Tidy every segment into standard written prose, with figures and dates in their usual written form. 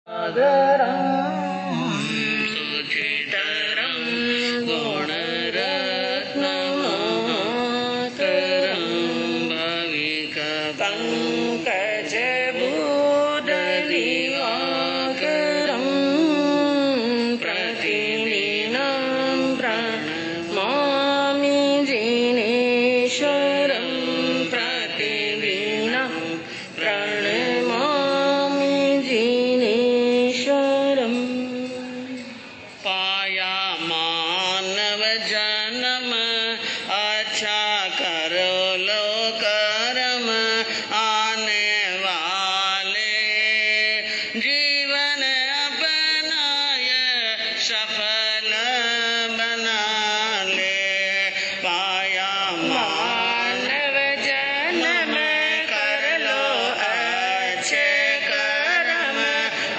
सागरं सुचितरं गुणरत्नमहाकरं भविकपङ्कजभूधदिवाकरं प्रतिदिनं प्रणमामि जिनेश्वरं प्रतिदिनं प्रणमामि जिनेश्वरं। पाया मानव जन्म अच्छा करो लो कर्म आने वाले जीवन अपनाय सफल बना ले। पाया मानव जन्म कर लो अच्छे कर्म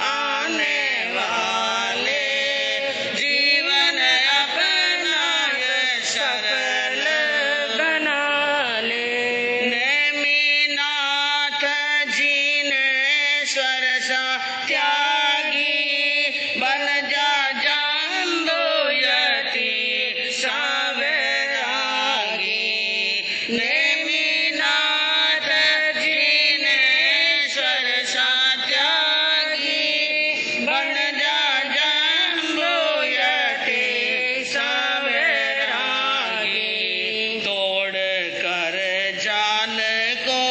आने वाले जीवन अपनाय सफल बना ले। नेमिनाथ जिनेश्वर सा त्यागी बन जा जम्बुयति सावैरागी। नेमिनाथ जिनेश्वर सा त्यागी बन जा जम्बुयति सावैरागी। तोड़ कर जाल को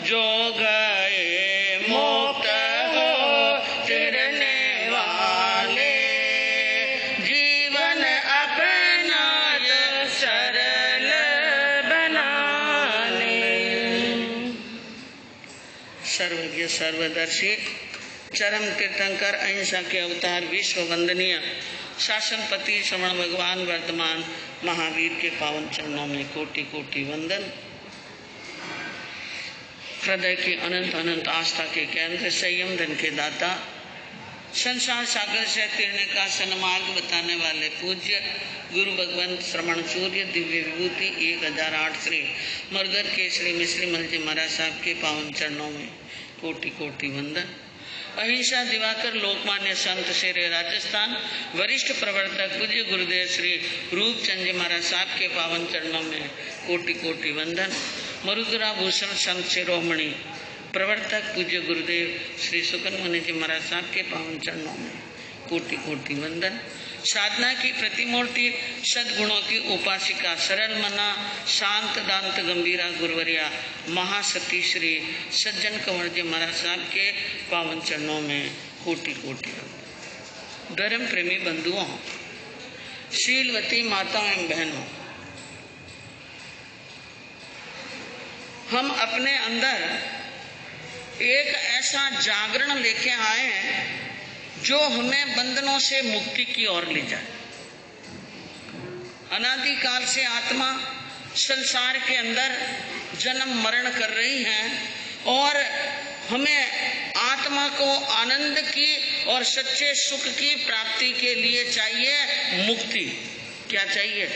जो गए मुक्त हो तिरने वाले जीवन अपना सरल बना ले। सर्वज्ञ सर्वदर्शी चरम तीर्थंकर अहिंसा के अवतार विश्व वंदनीय शासनपति श्रवण भगवान वर्तमान महावीर के पावन चरणों में कोटि कोटि वंदन। हृदय की अनंत अनंत आस्था के केंद्र, संयम धन के दाता, संसार सागर से तिरने का सन्मार्ग बताने वाले पूज्य गुरु भगवंत श्रवण सूर्य दिव्य विभूति 1008 श्री मरगर केसरी मिश्री मल जी महाराज साहब के पावन चरणों में कोटि कोटि वंदन। अहिंसा दिवाकर लोकमान्य संत शेरे राजस्थान वरिष्ठ प्रवर्तक पूज्य गुरुदेव श्री रूपचंद जी महाराज साहब के पावन चरणों में कोटि कोटि वंदन। मरुद्रा भूषण संत शिरोमणि प्रवर्तक पूज्य गुरुदेव श्री सुकन मुनि जी महाराज साहब के पावन चरणों में कोटि कोटि वंदन। साधना की प्रतिमूर्ति सद्गुणों की उपासिका सरल मना शांत दांत गंभीरा गुरुवरिया महासती श्री सज्जन कंवर जी महाराज साहब के पावन चरणों में कोटि कोटि वंदन। धर्म प्रेमी बंधुओं, शीलवती माताओं एवं बहनों, हम अपने अंदर एक ऐसा जागरण लेके आए हैं जो हमें बंधनों से मुक्ति की ओर ले जाए। अनादिकाल से आत्मा संसार के अंदर जन्म मरण कर रही है और हमें आत्मा को आनंद की और सच्चे सुख की प्राप्ति के लिए चाहिए मुक्ति। क्या चाहिए?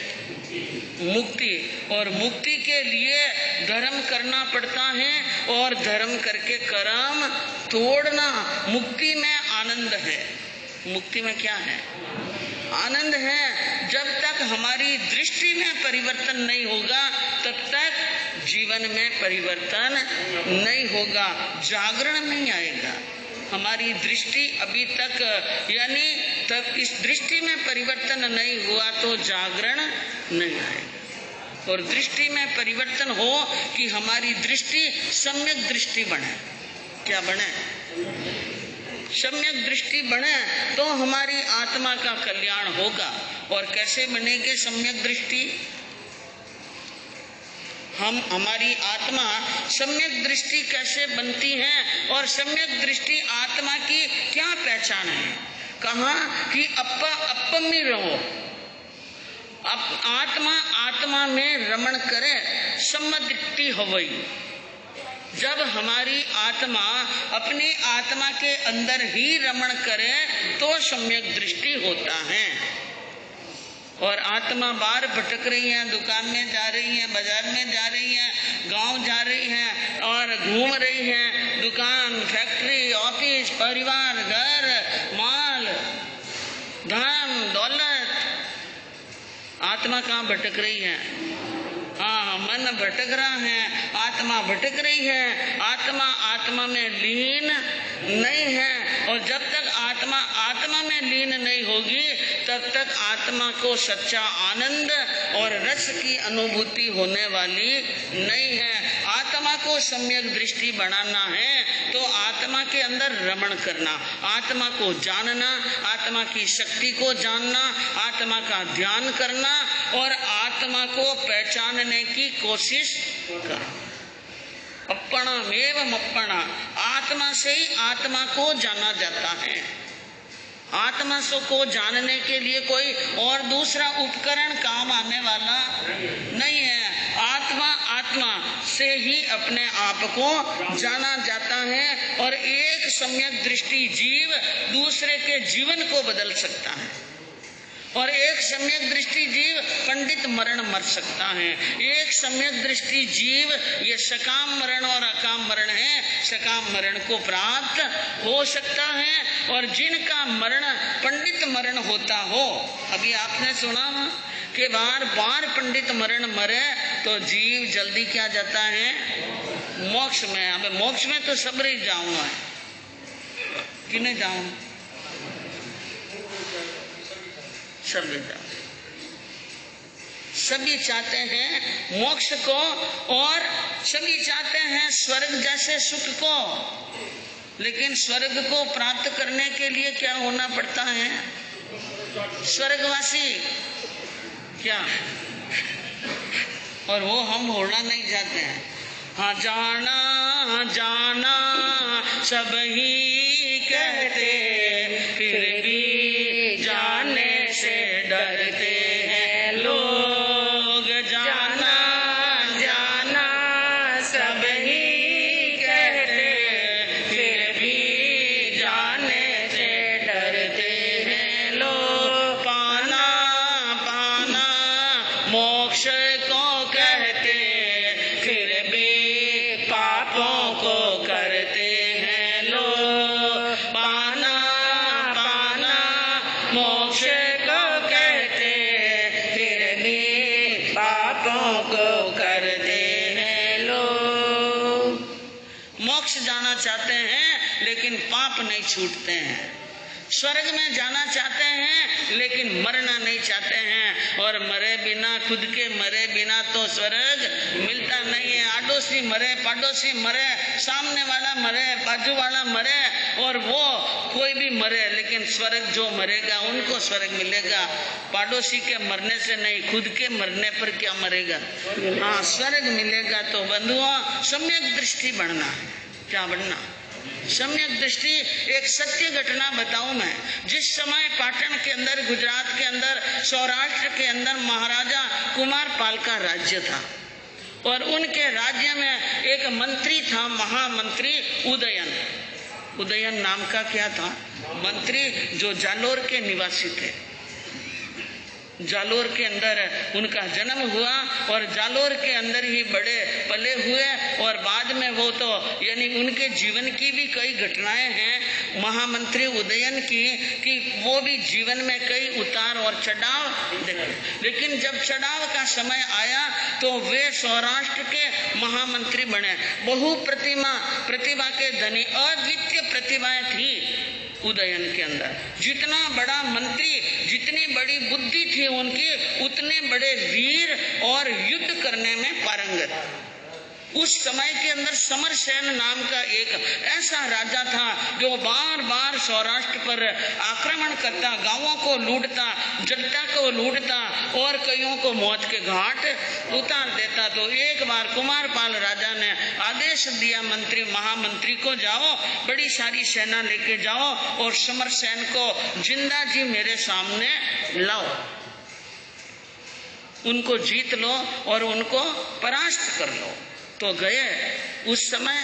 मुक्ति। और मुक्ति के लिए धर्म करना पड़ता है और धर्म करके कर्म तोड़ना। मुक्ति में आनंद है। मुक्ति में क्या है? आनंद है। जब तक हमारी दृष्टि में परिवर्तन नहीं होगा तब तक जीवन में परिवर्तन नहीं होगा, जागरण नहीं आएगा। हमारी दृष्टि अभी तक यानी तब इस दृष्टि में परिवर्तन नहीं हुआ तो जागरण नहीं आएगा। और दृष्टि में परिवर्तन हो कि हमारी दृष्टि सम्यक दृष्टि बने। क्या बने? सम्यक दृष्टि बने तो हमारी आत्मा का कल्याण होगा। और कैसे बनेगी सम्यक दृष्टि? हमारी आत्मा सम्यक दृष्टि कैसे बनती है और सम्यक दृष्टि आत्मा की क्या पहचान है? कहा कि अप्पा में रहो। आत्मा में रमण करे सम्मदृष्टि होवई। जब हमारी आत्मा अपनी आत्मा के अंदर ही रमण करे तो सम्यक दृष्टि होता है। और आत्मा बाहर भटक रही है, दुकान में जा रही है, बाजार में जा रही है, गांव जा रही है और घूम रही है, दुकान, फैक्ट्री, ऑफिस, परिवार, घर, आत्मा कहाँ भटक रही है? हाँ, मन भटक रहा है, आत्मा भटक रही है, आत्मा आत्मा में लीन नहीं है। और जब तक आत्मा आत्मा में लीन नहीं होगी तब तक आत्मा को सच्चा आनंद और रस की अनुभूति होने वाली नहीं है। आत्मा को सम्यक दृष्टि बढ़ाना है तो आत्मा के अंदर रमण करना, आत्मा को जानना, आत्मा की शक्ति को जानना, आत्मा का ध्यान करना और आत्मा को पहचानने की कोशिश करना। अपणामेवम अपणा, आत्मा से ही आत्मा को जाना जाता है। आत्मा को जानने के लिए कोई और दूसरा उपकरण काम आने वाला नहीं है। आत्मा आत्मा से ही अपने आप को जाना जाता है और एक सम्यक दृष्टि जीव दूसरे के जीवन को बदल सकता है और एक सम्यक दृष्टि जीव पंडित मरण मर सकता है। एक सम्यक दृष्टि जीव ये सकाम मरण और अकाम मरण है, सकाम मरण को प्राप्त हो सकता है। और जिनका मरण पंडित मरण होता हो, अभी आपने सुना ना कि बार बार पंडित मरण मरे तो जीव जल्दी क्या जाता है? मोक्ष में। अब मोक्ष में तो सब ही जाऊंगा, किन्हें जाऊं? सभी जाते, सभी चाहते हैं मोक्ष को और सभी चाहते हैं स्वर्ग जैसे सुख को। लेकिन स्वर्ग को प्राप्त करने के लिए क्या होना पड़ता है? स्वर्गवासी क्या? और वो हम होना नहीं चाहते हैं। हाँ, जाना जाना सब ही कहते, फिर भी जाने से डरते हैं लोग। जाना जाना सब ही कहते, फिर भी जाने से डरते हैं लोग। पाना पाना मोक्ष को कहते, फिर भी पापों को करते हैं लोग। पाना पाना मोक्ष को कहते, फिर भी पापों को करते हैं लोग। मोक्ष जाना चाहते हैं लेकिन पाप नहीं छूटते हैं। स्वर्ग में जाना चाहते हैं लेकिन मरना नहीं चाहते हैं। और मरे बिना, खुद के मरे बिना तो स्वर्ग मिलता नहीं है। आडोसी मरे, पाडोसी मरे, सामने वाला मरे, बाजू वाला मरे और वो कोई भी मरे, लेकिन स्वर्ग जो मरेगा उनको स्वर्ग मिलेगा। पाडोसी के मरने से नहीं, खुद के मरने पर क्या मरेगा? हाँ, स्वर्ग मिलेगा। तो बंधुओं, सम्यक दृष्टि बढ़ना है। क्या बढ़ना? सम्यक दृष्टि। एक सत्य घटना बताऊं मैं। जिस समय पाटन के अंदर, गुजरात के अंदर, सौराष्ट्र के अंदर महाराजा कुमारपाल का राज्य था और उनके राज्य में एक मंत्री था, महामंत्री उदयन। उदयन नाम का क्या था? मंत्री, जो जालोर के निवासी थे। जालोर के अंदर उनका जन्म हुआ और जालोर के अंदर ही बड़े पले हुए और बाद में वो तो यानी उनके जीवन की भी कई घटनाएं हैं महामंत्री उदयन की, कि वो भी जीवन में कई उतार और चढ़ाव देखे। लेकिन जब चढ़ाव का समय आया तो वे सौराष्ट्र के महामंत्री बने। बहु प्रतिभा के धनी, अद्वितीय प्रतिभाएं थी उदयन के अंदर। जितना बड़ा मंत्री, जितनी बड़ी बुद्धि थी उनकी, उतने बड़े वीर और युद्ध करने में पारंगत। उस समय के अंदर समरसेन नाम का एक ऐसा राजा था जो बार बार सौराष्ट्र पर आक्रमण करता, गांवों को लूटता, जनता को लूटता और कईयों को मौत के घाट उतार देता। तो एक बार कुमारपाल राजा ने आदेश दिया मंत्री महामंत्री को, जाओ बड़ी सारी सेना लेके जाओ और समरसेन को जिंदा जी मेरे सामने लाओ, उनको जीत लो और उनको परास्त कर लो। तो गए। उस समय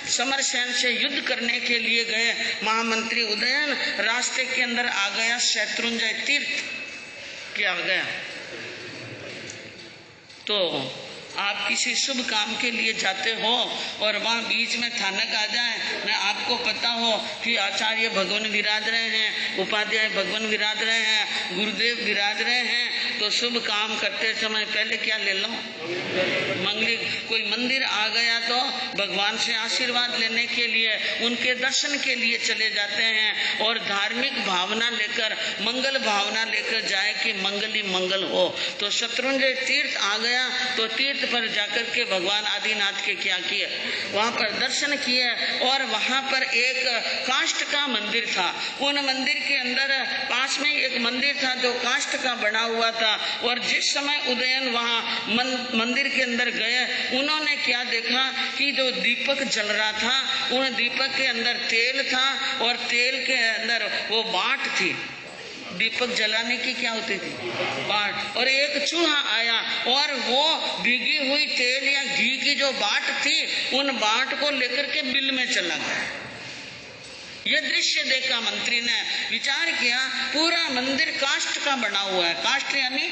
समरसेन से युद्ध करने के लिए गए महामंत्री उदयन। रास्ते के अंदर आ गया शत्रुंजय तीर्थ, क्या आ गया? तो आप किसी शुभ काम के लिए जाते हो और वहाँ बीच में थानक आ जाए न, आपको पता हो कि आचार्य भगवान विराज रहे हैं, उपाध्याय भगवान विराज रहे हैं, गुरुदेव विराज रहे हैं, तो शुभ काम करते समय पहले क्या ले लो? मंगली। कोई मंदिर आ गया तो भगवान से आशीर्वाद लेने के लिए, उनके दर्शन के लिए चले जाते हैं और धार्मिक भावना लेकर, मंगल भावना लेकर जाए कि मंगल ही मंगल हो। तो शत्रुंजय तीर्थ आ गया तो तीर्थ पर जाकर के भगवान आदिनाथ के क्या किए? वहाँ पर दर्शन किए और वहाँ पर एक काष्ठ का मंदिर था। उन मंदिर के अंदर पास में एक मंदिर था जो काष्ठ का बना हुआ था। और जिस समय उदयन वहाँ मंदिर के अंदर गए, उन्होंने क्या देखा कि जो दीपक जल रहा था, उन दीपक के अंदर तेल था और तेल के अंदर वो बाट थी। दीपक जलाने की क्या होती थी? बाट। और एक चूहा आया और वो भीगी हुई तेल या घी की जो बाट थी, उन बाट को लेकर के बिल में चला गया। यह दृश्य देखा मंत्री ने, विचार किया पूरा मंदिर काष्ठ का बना हुआ है, काष्ठ यानी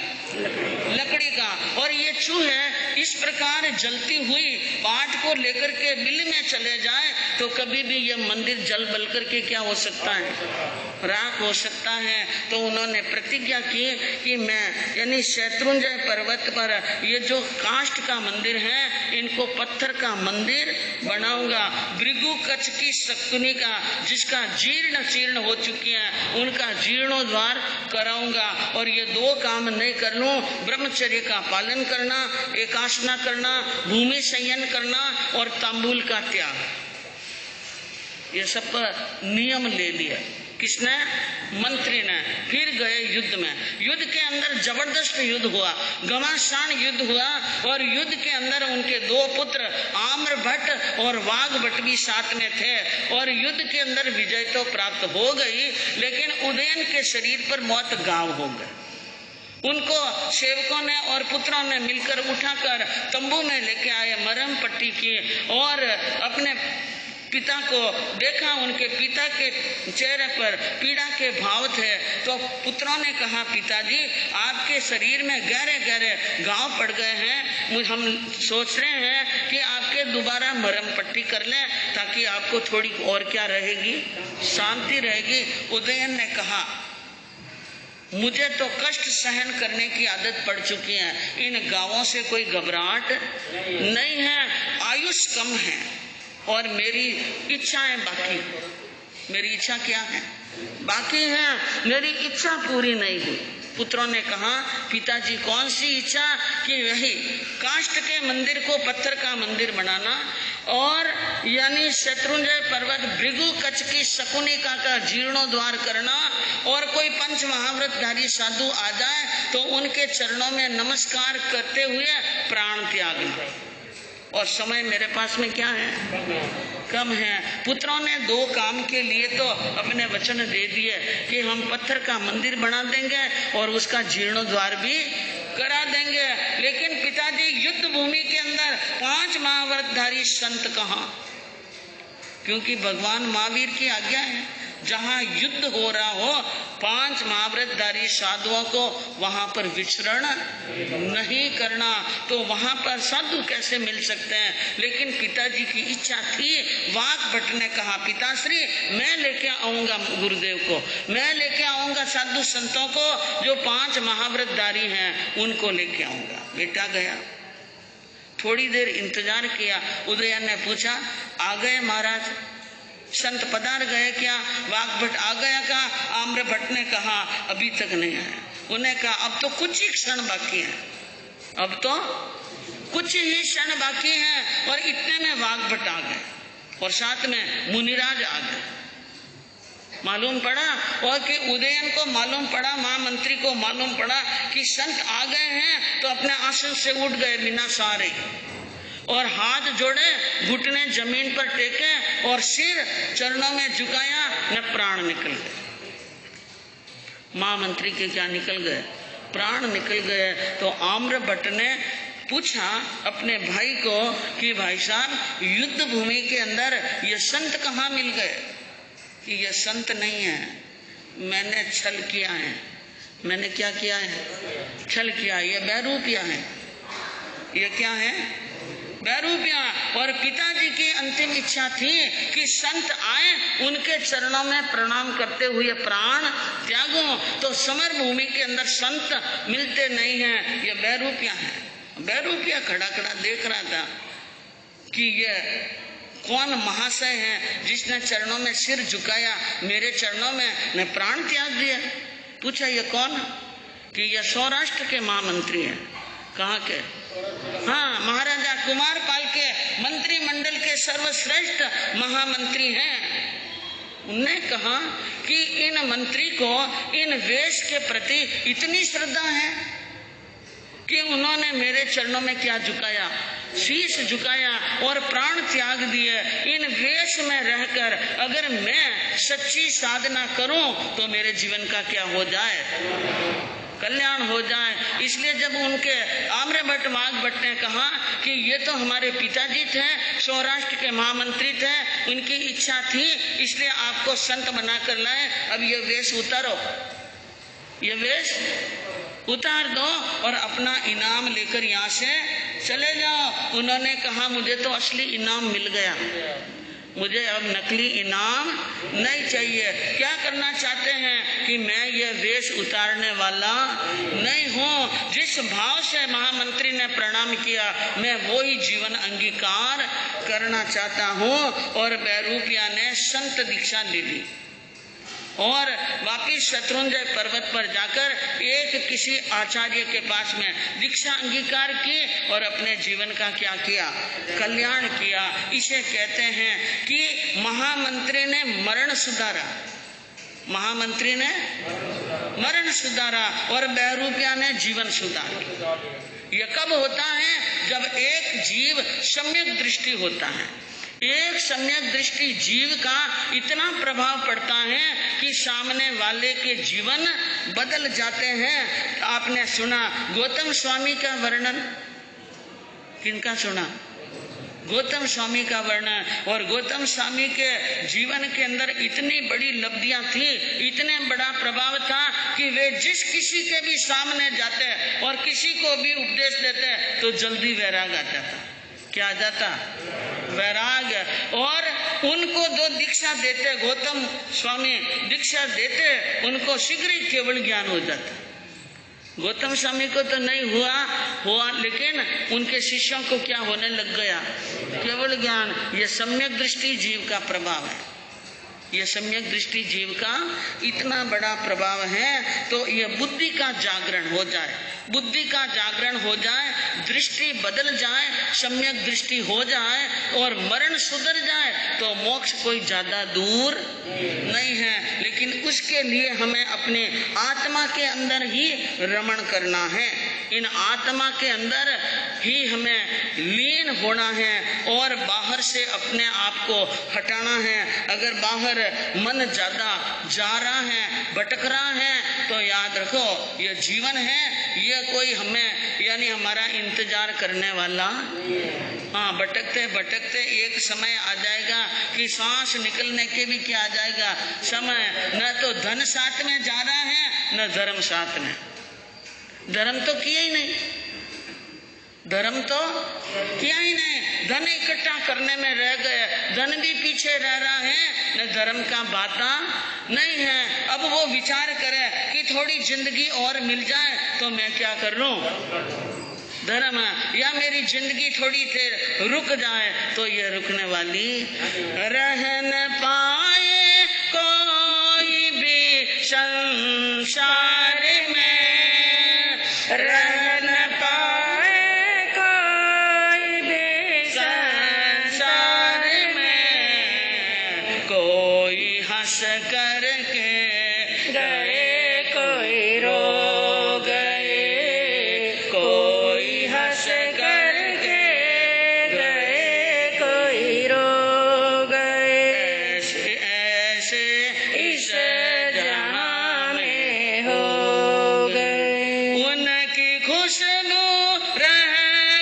लकड़ी का, और ये चूहे इस प्रकार जलती हुई बाट को लेकर के बिल में चले जाए तो कभी भी ये मंदिर जल बल करके क्या हो सकता है? राख हो सकता है। तो उन्होंने प्रतिज्ञा की कि मैं यानी शत्रुंजय पर्वत पर ये जो काष्ठ का मंदिर है, इनको पत्थर का मंदिर बनाऊंगा। भृगु कच्छ की शकुनी का, जिसका जीर्ण शीर्ण हो चुकी है, उनका जीर्णोद्धार कराऊंगा। और ये दो काम नहीं कर लूं, ब्रह्मचर्य का पालन करना, एकासना करना, भूमि संयन करना और तांबूल का त्याग, ये सब पर नियम ले लिया। किसने? मंत्री ने। फिर गए युद्ध में। युद्ध के अंदर जबरदस्त युद्ध हुआ, घमासान युद्ध हुआ। और युद्ध के अंदर उनके दो पुत्र आम्रभट्ट और वाघभट्ट भी साथ में थे। और युद्ध के अंदर विजय तो प्राप्त हो गई, लेकिन उदयन के शरीर पर मौत घाव हो गए। उनको सेवकों ने और पुत्रों ने मिलकर उठाकर तंबू में लेके आए, मरहम पट्टी की और अपने पिता को देखा। उनके पिता के चेहरे पर पीड़ा के भाव थे। तो पुत्रों ने कहा, पिताजी आपके शरीर में गहरे गहरे घाव पड़ गए हैं, हम सोच रहे हैं कि आपके दोबारा मरहम पट्टी कर लें ताकि आपको थोड़ी और क्या रहेगी? शांति रहेगी। उदयन ने कहा, मुझे तो कष्ट सहन करने की आदत पड़ चुकी है, इन गांवों से कोई घबराहट नहीं है। आयुष कम है और मेरी इच्छाएं बाकी। मेरी इच्छा क्या है? बाकी है, मेरी इच्छा पूरी नहीं हुई। पुत्रों ने कहा, पिताजी कौन सी इच्छा? कि वही काष्ठ के मंदिर को पत्थर का मंदिर बनाना और यानी शत्रुंजय पर्वत भृगु कच्छ की शकुनिका का जीर्णोद्धार करना और कोई पंच महाव्रतधारी साधु आ जाए तो उनके चरणों में नमस्कार करते हुए प्राण त्यागना। और समय मेरे पास में क्या है? कम है। पुत्रों ने दो काम के लिए तो अपने वचन दे दिए कि हम पत्थर का मंदिर बना देंगे और उसका जीर्णोद्धार भी करा देंगे। लेकिन पिताजी युद्ध भूमि के अंदर 5 महाव्रतधारी संत कहाँ? क्योंकि भगवान महावीर की आज्ञा है, जहाँ युद्ध हो रहा हो 5 महाव्रतधारी साधुओं को वहां पर विचरण नहीं करना। तो वहां पर साधु कैसे मिल सकते हैं? लेकिन पिताजी की इच्छा थी। वाघभट्ट ने कहा, पिताश्री मैं लेके आऊंगा गुरुदेव को, मैं लेके आऊंगा साधु संतों को, जो 5 महाव्रतधारी हैं उनको लेके आऊंगा। बेटा गया, थोड़ी देर इंतजार किया। उदयन ने पूछा, आ गए महाराज? संत पधार गए क्या? वाघभट्ट आ गया का? आम्रभट्ट ने कहा, अभी तक नहीं आया। उन्हें कहा, अब तो कुछ ही क्षण बाकी है, अब तो कुछ ही क्षण बाकी है। और इतने में वाघभट्ट आ गए और साथ में मुनिराज आ गए। मालूम पड़ा और कि उदयन को मालूम पड़ा, महामंत्री को मालूम पड़ा कि संत आ गए हैं, तो अपने आसन से उठ गए बिना सहारे और हाथ जोड़े, घुटने जमीन पर टेके और सिर चरणों में झुकाया, न प्राण निकल गए। महामंत्री के क्या निकल गए? प्राण निकल गए। तो आम्रभट्ट ने पूछा अपने भाई को कि भाई साहब, युद्ध भूमि के अंदर ये संत कहाँ मिल गए? कि ये संत नहीं है, मैंने छल किया है। मैंने क्या किया है? छल किया। ये बहरूपिया है। ये क्या है? बहरूपिया। और पिताजी की अंतिम इच्छा थी कि संत आए, उनके चरणों में प्रणाम करते हुए प्राण त्यागो। तो समर भूमि के अंदर संत मिलते नहीं हैं, ये बहरूपिया है। बहरूपिया खड़ा खड़ा देख रहा था कि ये कौन महाशय है जिसने चरणों में सिर झुकाया, मेरे चरणों में ने प्राण त्याग दिया। पूछा ये कौन? कि ये सौराष्ट्र के महामंत्री हैं। कहाँ के? हाँ, महाराजा कुमारपाल के मंत्रिमंडल के सर्वश्रेष्ठ महामंत्री हैं। उन्होंने कहा कि इन मंत्री को इन वेश के प्रति इतनी श्रद्धा है कि उन्होंने मेरे चरणों में क्या झुकाया? शीश झुकाया और प्राण त्याग दिए। इन वेश में रहकर अगर मैं सच्ची साधना करूं तो मेरे जीवन का क्या हो जाए? कल्याण हो जाए। इसलिए जब उनके आम्रभट्ट वाग्भट्ट ने कहा कि ये तो हमारे पिताजी थे, सौराष्ट्र के महामंत्री थे, उनकी इच्छा थी इसलिए आपको संत बनाकर लाए, अब ये वेश उतारो, ये वेश उतार दो और अपना इनाम लेकर यहाँ से चले जाओ। उन्होंने कहा मुझे तो असली इनाम मिल गया, मुझे अब नकली इनाम नहीं चाहिए। क्या करना चाहते हैं कि मैं ये वेश उतारने वाला नहीं हूँ। जिस भाव से महामंत्री ने प्रणाम किया मैं वो ही जीवन अंगीकार करना चाहता हूँ। और बहरूपिया ने संत दीक्षा ले ली और वापिस शत्रुंजय पर्वत पर जाकर एक किसी आचार्य के पास में दीक्षा अंगीकार की और अपने जीवन का क्या किया? कल्याण किया। इसे कहते हैं कि महामंत्री ने मरण सुधारा, महामंत्री ने मरण सुधारा और बहरूपिया ने जीवन सुधारा। यह कब होता है? जब एक जीव सम्यक दृष्टि होता है। एक सम्यक दृष्टि जीव का इतना प्रभाव पड़ता है कि सामने वाले के जीवन बदल जाते हैं। आपने सुना गौतम स्वामी का वर्णन? किनका सुना? गौतम स्वामी का वर्णन। और गौतम स्वामी के जीवन के अंदर इतनी बड़ी लब्धियां थी, इतने बड़ा प्रभाव था कि वे जिस किसी के भी सामने जाते और किसी को भी उपदेश देते तो जल्दी वैराग आ जाता। क्या आ जाता? वैराग। और उनको जो दीक्षा देते, गौतम स्वामी दीक्षा देते, उनको शीघ्र ही केवल ज्ञान हो जाता। गौतम स्वामी को तो नहीं हुआ लेकिन उनके शिष्यों को क्या होने लग गया? केवल ज्ञान। ये सम्यक दृष्टि जीव का प्रभाव है। ये सम्यक दृष्टि जीव का इतना बड़ा प्रभाव है। तो ये बुद्धि का जागरण हो जाए, बुद्धि का जागरण हो जाए, दृष्टि बदल जाए, सम्यक दृष्टि हो जाए और मरण सुधर जाए तो मोक्ष कोई ज्यादा दूर नहीं है। लेकिन उसके लिए हमें अपने आत्मा के अंदर ही रमण करना है। इन आत्मा के अंदर ही हमें लीन होना है और बाहर से अपने आप को हटाना है। अगर बाहर मन ज्यादा जा रहा है, भटक रहा है तो याद रखो ये जीवन है, ये कोई हमें यानी हमारा इंतजार करने वाला। हाँ, भटकते भटकते एक समय आ जाएगा कि सांस निकलने के भी क्या आ जाएगा समय। न तो धन साथ में जा रहा है न धर्म साथ में। धर्म तो किया ही नहीं, धर्म तो किया ही नहीं। धन इकट्ठा करने में रह गए, धन भी पीछे रह रहा है, न धर्म का बाता नहीं है। अब वो विचार करे कि थोड़ी जिंदगी और मिल जाए तो मैं क्या कर लूं? धर्म। या मेरी जिंदगी थोड़ी देर रुक जाए तो ये रुकने वाली रह न पाए कोई भी संसार में, रह न पाए कोई भी संसार में। कोई हंस करके गए, कोई रो गए, कोई हंस करके गए, कोई रो गए। ऐसे ऐसे इस जहां में हो गए। उनकी खुशबू रह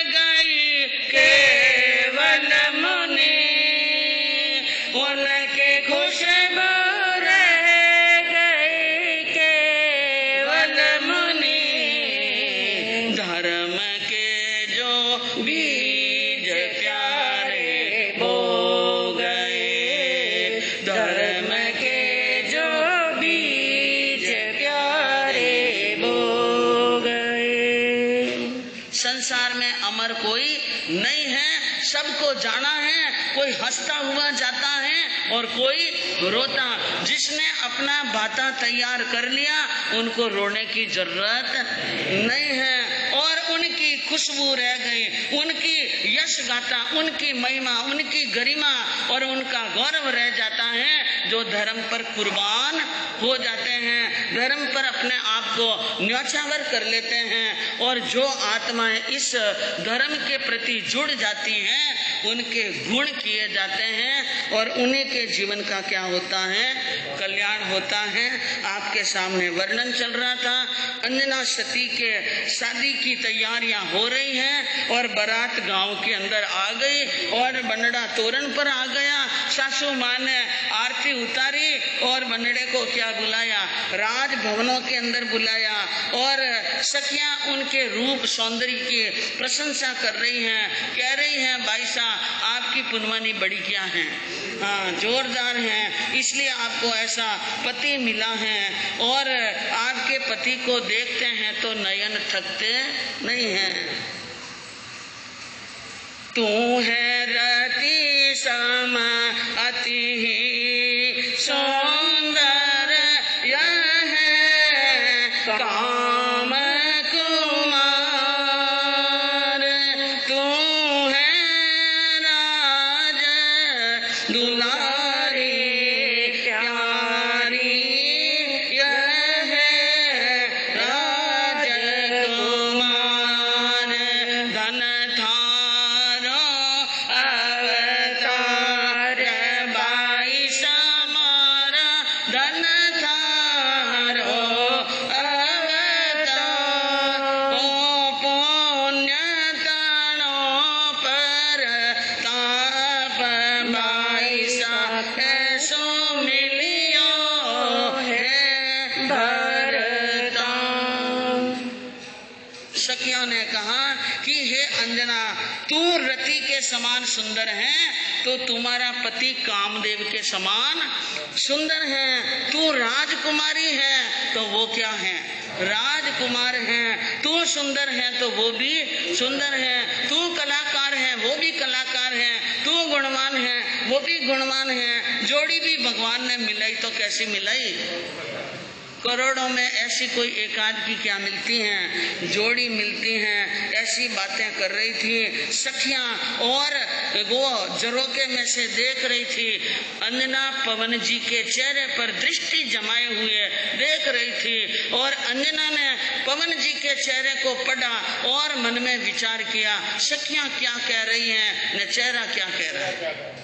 गई केवल मुनि, उनकी खुशबू रह गई और कोई नहीं है, सबको जाना है। कोई हंसता हुआ जाता है और कोई रोता। जिसने अपना बाता तैयार कर लिया उनको रोने की जरूरत नहीं है। और उनकी खुशबू रह गई, उनकी यश गाथा, उनकी महिमा, उनकी गरिमा और उनका गौरव रह जाता है जो धर्म पर कुर्बान हो जाते हैं, धर्म पर अपने आप को न्यौछावर कर लेते हैं। और जो आत्माएं इस धर्म के प्रति जुड़ जाती हैं उनके गुण किए जाते हैं और उन्हीं के जीवन का क्या होता है, कल्याण होता है। आपके सामने वर्णन चल रहा था, अंजना सती के शादी की तैयारियां हो रही हैं और बारात गांव के अंदर आ गई और बनड़ा तोरण पर आ गया। सासू माँ ने आरती उतारी और बनड़े को क्या बुलाया, राज भवनों के अंदर बुलाया और सखियां उनके रूप सौंदर्य की प्रशंसा कर रही हैं, कह रही हैं भाई साहब आपकी पुनवानी बड़ी क्या है, हाँ जोरदार है, इसलिए आपको ऐसा पति मिला है। और आपके पति को देखते हैं तो नयन थकते नहीं हैं। तू है रति सम अति ही सुंदर, यह है काम कुमार। तू है राज दुलारी प्यारी, यह है राजकुमार। धन थारो अवतार बाई समारा, धन थारो अवतार। ओ पुण्य तनों पर ताप बाई सा ऐसो मिलियो है भरता। सखियों ने कहा कि हे अंजना, तू रति के समान सुंदर है तो तुम्हारा पति कामदेव के समान सुंदर है। तू राजकुमारी है तो वो क्या है, राजकुमार है। तू सुंदर है तो वो भी सुंदर है। तू कलाकार है वो भी कलाकार है। तू गुणवान है वो भी गुणवान है। जोड़ी भी भगवान ने मिलाई तो कैसी मिलाई, करोड़ों में ऐसी कोई एक आध की क्या मिलती हैं, जोड़ी मिलती हैं। ऐसी बातें कर रही थी सखियां और वो झरोके में से देख रही थी। अंजना पवन जी के चेहरे पर दृष्टि जमाए हुए देख रही थी और अंजना ने पवन जी के चेहरे को पढ़ा और मन में विचार किया सखियां क्या कह रही हैं, न चेहरा क्या कह रहा है।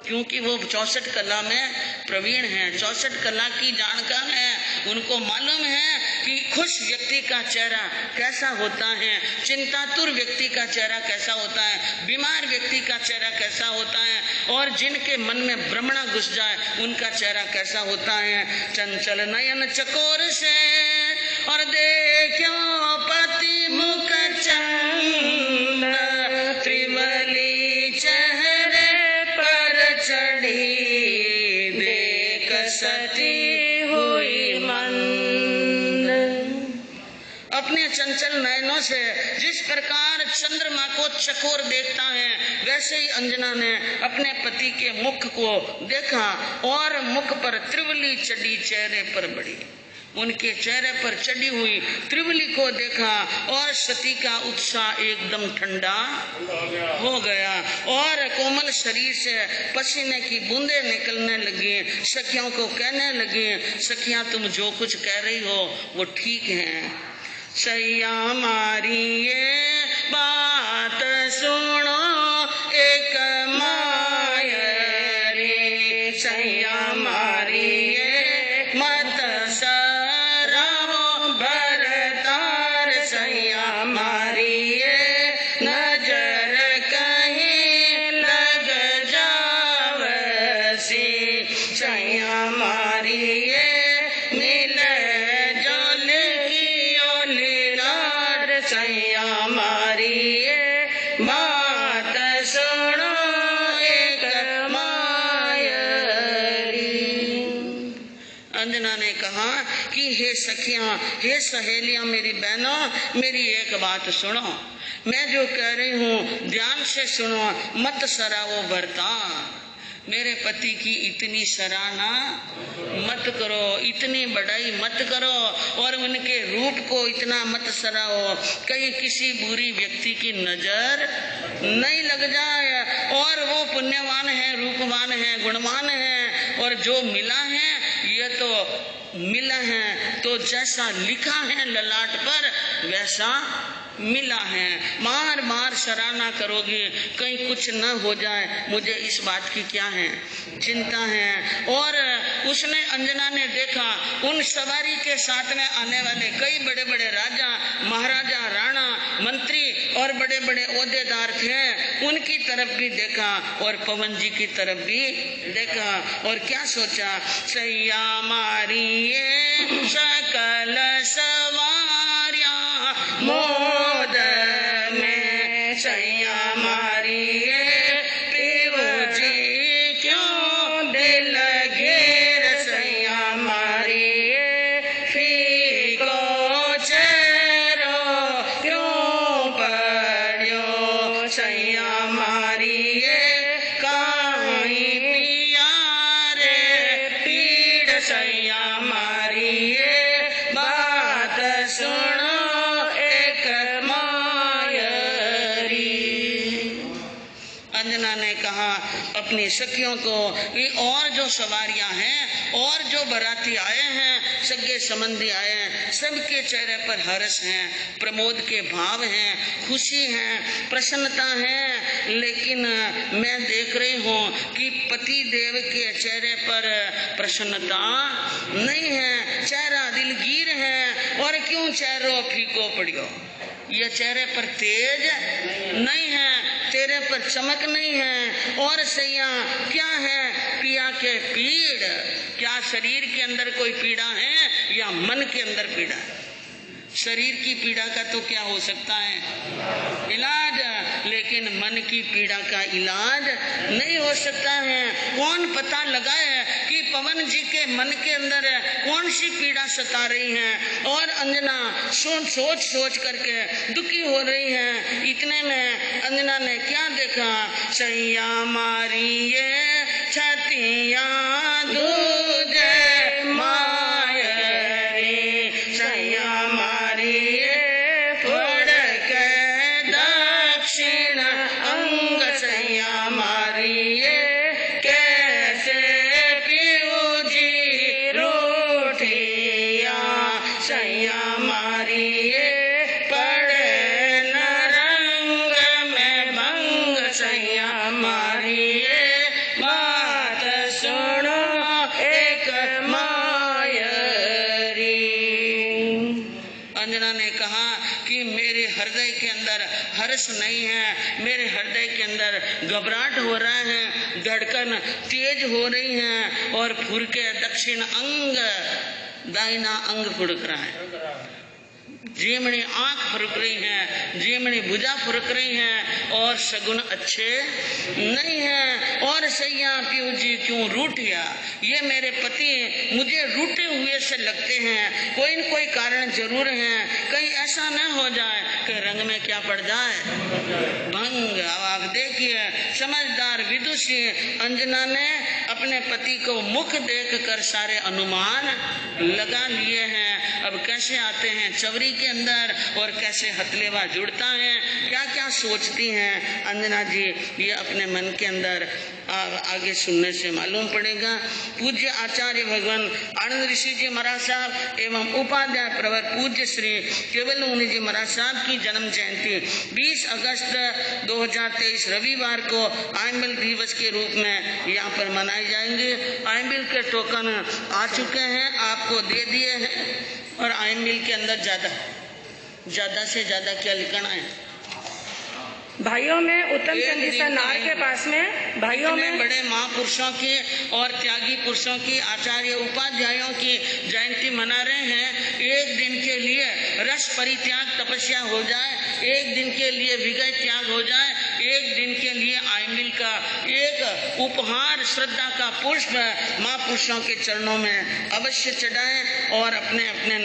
क्योंकि वो 64 कला में प्रवीण हैं, 64 कला की जानकार हैं। उनको मालूम है कि खुश व्यक्ति का चेहरा कैसा होता है, चिंतातुर व्यक्ति का चेहरा कैसा होता है, बीमार व्यक्ति का चेहरा कैसा होता है और जिनके मन में भ्रमणा घुस जाए उनका चेहरा कैसा होता है। चंचल नयन चकोर से और देखो पति मुख चंद, त्रिवली चेहरे पर चढ़ी, देख सती हुई मंद। अपने चंचल नयनों से जिस प्रकार चंद्रमा को चकोर देखता है वैसे ही अंजना ने अपने पति के मुख को देखा और मुख पर त्रिवली चढ़ी चेहरे पर बढ़ी। उनके चेहरे पर चढ़ी हुई त्रिवली को देखा और सती का उत्साह एकदम ठंडा हो गया और कोमल शरीर से पसीने की बूंदें निकलने लगी। सखियों को कहने लगी, सखियां तुम जो कुछ कह रही हो वो ठीक है। सैया मारी ये बात सुनो एक माया रे, सैया मारी ये मत सरावो भरतार, सैया मारी ये नजर कहीं लग जावसी, सैया मारी ये सैया मारी ये बात सुनो एक मायरी। अंजना ने कहा कि हे सखियां, हे सहेलियां, मेरी बहनों, मेरी एक बात सुनो। मैं जो कह रही हूँ ध्यान से सुनो, मत सराहो भरता। मेरे पति की इतनी सराहना मत करो, इतनी बड़ाई मत करो, और उनके रूप को इतना मत सराहो कहीं किसी बुरी व्यक्ति की नजर नहीं लग जाए। और वो पुण्यवान है, रूपवान है, गुणवान है, और जो मिला है ये तो मिला है, तो जैसा लिखा है ललाट पर वैसा मिला है। बार बार सराहना करोगे कहीं कुछ न हो जाए, मुझे इस बात की क्या है चिंता है। और उसने, अंजना ने देखा उन सवारी के साथ में आने वाले कई बड़े बड़े राजा, महाराजा, राणा, मंत्री और बड़े बड़े ओहदेदार थे, उनकी तरफ भी देखा और पवन जी की तरफ भी देखा, और क्या सोचा, सैया मारी ये सकल सवारियां मोद में, सैया मारी ये पीऊ जी क्यों दिल घेर, सैया मारी ये फीको चेहरो क्यों पड़ियो, सैया मारी ये काई पिया रे पीड़, सैया मारी ये बात सुनो अंजना ने कहा अपनी सखियों को, ये और जो सवारियां हैं और जो बराती आए हैं, सगे संबंधी आए हैं, सबके चेहरे पर हर्ष है, प्रमोद के भाव हैं, खुशी है, प्रसन्नता है, लेकिन मैं देख रही हूँ कि पति देव के चेहरे पर प्रसन्नता नहीं है, चेहरा दिलगीर है। और क्यों चेहरो फीको पड़ियो, ये चेहरे पर तेज नहीं है, तेरे पर चमक नहीं है। और सैया क्या है, पिया के पीड़, क्या शरीर के अंदर कोई पीड़ा है या मन के अंदर पीड़ा है? शरीर की पीड़ा का तो क्या हो सकता है इलाज, लेकिन मन की पीड़ा का इलाज नहीं हो सकता है। कौन पता लगाए कि पवन जी के मन के अंदर कौन सी पीड़ा सता रही है। और अंजना सोच करके दुखी हो रही है। इतने में अंजना ने क्या देखा, सैया मारी ये छतिया दूजे मायरी, सैया मारी ये फड़क दक्षिण अंग, सैया मारी ये कैसे पीऊ जी रोटिया, सैया मारी ये पड़े न रंग में भंग, सैया मारी ये बात सुनो एक मायरी। अंजना ने कहा कि मेरे हृदय के अंदर हर्ष नहीं है, मेरे हृदय के अंदर घबराहट हो रहा है, धड़कन तेज हो रही है, और फुर के दक्षिण अंग, दाहिना अंग फुड़क रहा है, जीमनी आंख फुरक रही है, जीमनी भुजा फुरक रही है, और शगुन अच्छे नहीं है। और सैया पीऊ जी क्यों रूठ गया, ये मेरे पति मुझे रूठे हुए से लगते हैं, कोई न कोई कारण जरूर है, कहीं ऐसा न हो जाए कि रंग में क्या पड़ जाए भंग। अब आप देखिए, समझदार विदुषी अंजना ने अपने पति को मुख देखकर सारे अनुमान लगा लिए हैं। अब कैसे आते हैं चवरी के अंदर और कैसे हथलेवा जुड़ता है, क्या क्या सोचती हैं अंजना जी, ये अपने मन के अंदर आगे सुनने से मालूम पड़ेगा। पूज्य आचार्य भगवान आनंद ऋषि जी महाराज साहब एवं उपाध्याय प्रवर पूज्य श्री केवल मुनि जी महाराज साहब की जन्म जयंती 20 अगस्त 2023 रविवार को आइंबिल दिवस के रूप में यहाँ पर मनाई जाएंगे। आइंबिल के टोकन आ चुके हैं, आपको दे दिए हैं, और आइंबिल के अंदर ज्यादा से ज्यादा क्या लिखना है भाइयों में उत्तम चंद जी नार के पास में भाइयों में बड़े महापुरुषों की और त्यागी पुरुषों की, आचार्य उपाध्यायों की जयंती मना रहे हैं। एक दिन के लिए रस परित्याग तपस्या हो जाए, एक दिन के लिए विगय त्याग हो जाए, एक दिन के लिए आइंबिल का एक उपहार श्रद्धा का पुष्प महापुरुषों के चरणों में अवश्य चढ़ाएं और अपने अपने